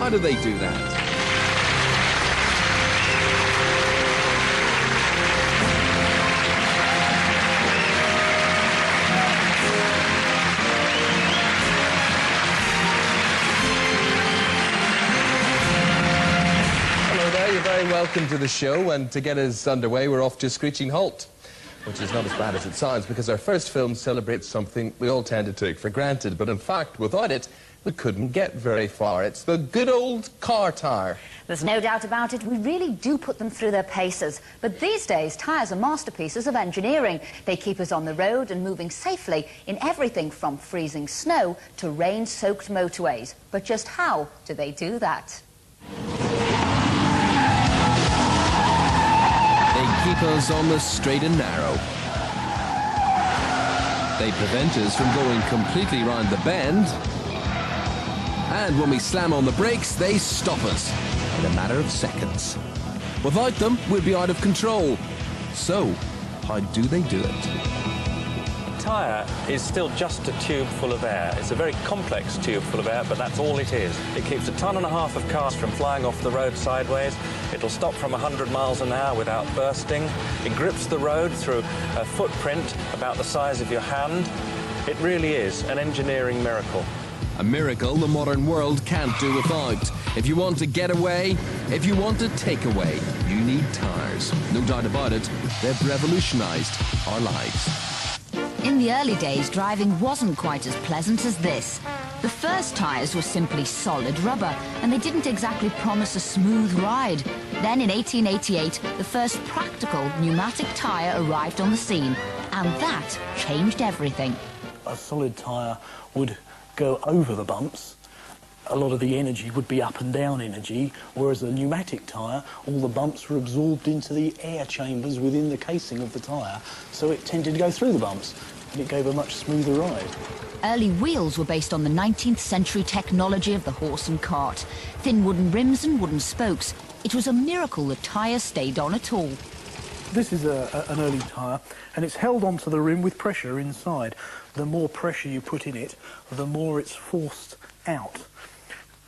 How do they do that? You're very welcome to the show, and to get us underway, we're off to a screeching halt, which is not as bad as it sounds, because our first film celebrates something we all tend to take for granted, but in fact, without it, we couldn't get very far. It's the good old car tyre. There's no doubt about it, we really do put them through their paces. But these days, tyres are masterpieces of engineering. They keep us on the road and moving safely in everything from freezing snow to rain-soaked motorways. But just how do they do that? Keep us on the straight and narrow. They prevent us from going completely round the bend. And when we slam on the brakes, they stop us in a matter of seconds. Without them, we'd be out of control. So, how do they do it? A tyre is still just a tube full of air. It's a very complex tube full of air, but that's all it is. It keeps 1.5 tons of cars from flying off the road sideways. It'll stop from 100 miles an hour without bursting. It grips the road through a footprint about the size of your hand. It really is an engineering miracle. A miracle the modern world can't do without. If you want to get away, if you want to take away, you need tyres. No doubt about it, they've revolutionised our lives. In the early days, driving wasn't quite as pleasant as this. The first tyres were simply solid rubber, and they didn't exactly promise a smooth ride. Then in 1888, the first practical pneumatic tyre arrived on the scene, and that changed everything. A solid tyre would go over the bumps. A lot of the energy would be up and down energy, whereas a pneumatic tyre, all the bumps were absorbed into the air chambers within the casing of the tyre, so it tended to go through the bumps, and it gave a much smoother ride. Early wheels were based on the 19th century technology of the horse and cart. Thin wooden rims and wooden spokes. It was a miracle the tyre stayed on at all. This is an early tyre, and it's held onto the rim with pressure inside. The more pressure you put in it, the more it's forced out.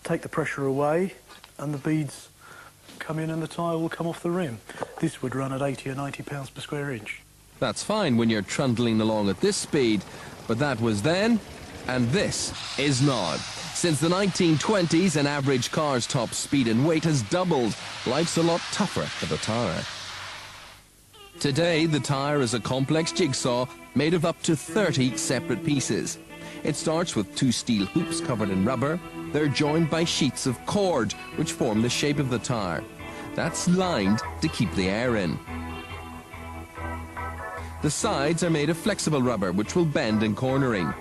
Take the pressure away, and the beads come in and the tyre will come off the rim. This would run at 80 or 90 pounds per square inch. That's fine when you're trundling along at this speed, but that was then, and this is now. Since the 1920s, an average car's top speed and weight has doubled. Life's a lot tougher for the tyre. Today, the tyre is a complex jigsaw made of up to 30 separate pieces. It starts with 2 steel hoops covered in rubber. They're joined by sheets of cord, which form the shape of the tyre. That's lined to keep the air in. The sides are made of flexible rubber, which will bend in cornering.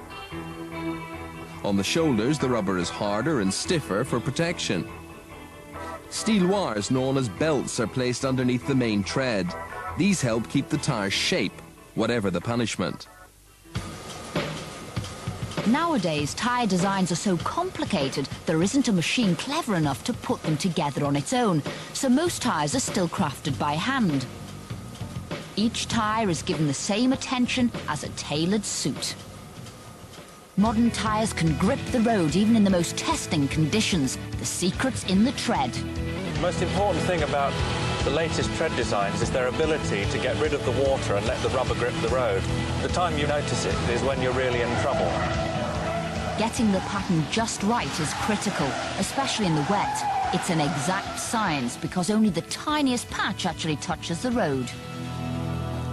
On the shoulders, the rubber is harder and stiffer for protection. Steel wires known as belts are placed underneath the main tread. These help keep the tyre's shape, whatever the punishment. Nowadays, tyre designs are so complicated, there isn't a machine clever enough to put them together on its own, so most tyres are still crafted by hand. Each tyre is given the same attention as a tailored suit. Modern tyres can grip the road even in the most testing conditions. The secret's in the tread. The most important thing about the latest tread designs is their ability to get rid of the water and let the rubber grip the road. The time you notice it is when you're really in trouble. Getting the pattern just right is critical, especially in the wet. It's an exact science because only the tiniest patch actually touches the road.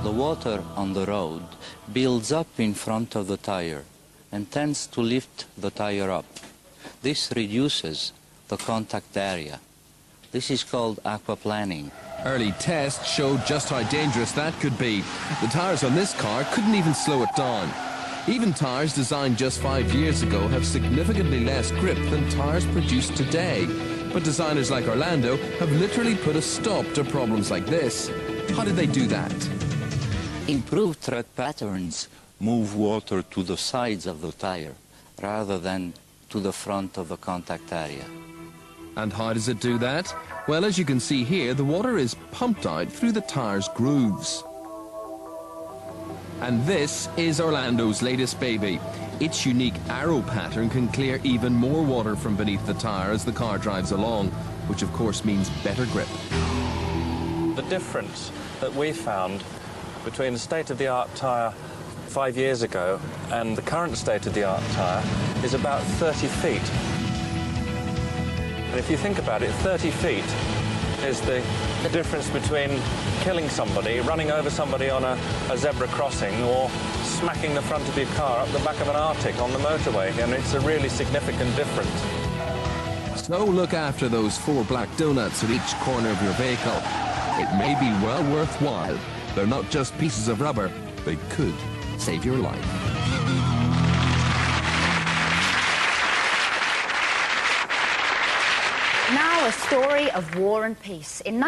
The water on the road builds up in front of the tyre and tends to lift the tyre up. This reduces the contact area. This is called aquaplaning. Early tests showed just how dangerous that could be. The tyres on this car couldn't even slow it down. Even tyres designed just 5 years ago have significantly less grip than tyres produced today. But designers like Orlando have literally put a stop to problems like this. How did they do that? Improved tread patterns move water to the sides of the tyre rather than to the front of the contact area. And how does it do that? Well, as you can see here, the water is pumped out through the tyre's grooves. And this is Orlando's latest baby. Its unique arrow pattern can clear even more water from beneath the tyre as the car drives along, which of course means better grip. The difference that we found between the state-of-the-art tyre 5 years ago and the current state-of-the-art tyre is about 30 feet. And if you think about it, 30 feet is the difference between killing somebody, running over somebody on a zebra crossing, or smacking the front of your car up the back of an Arctic on the motorway, and it's a really significant difference. So look after those 4 black donuts at each corner of your vehicle. It may be well worthwhile. They're not just pieces of rubber, they could save your life. Now a story of war and peace. In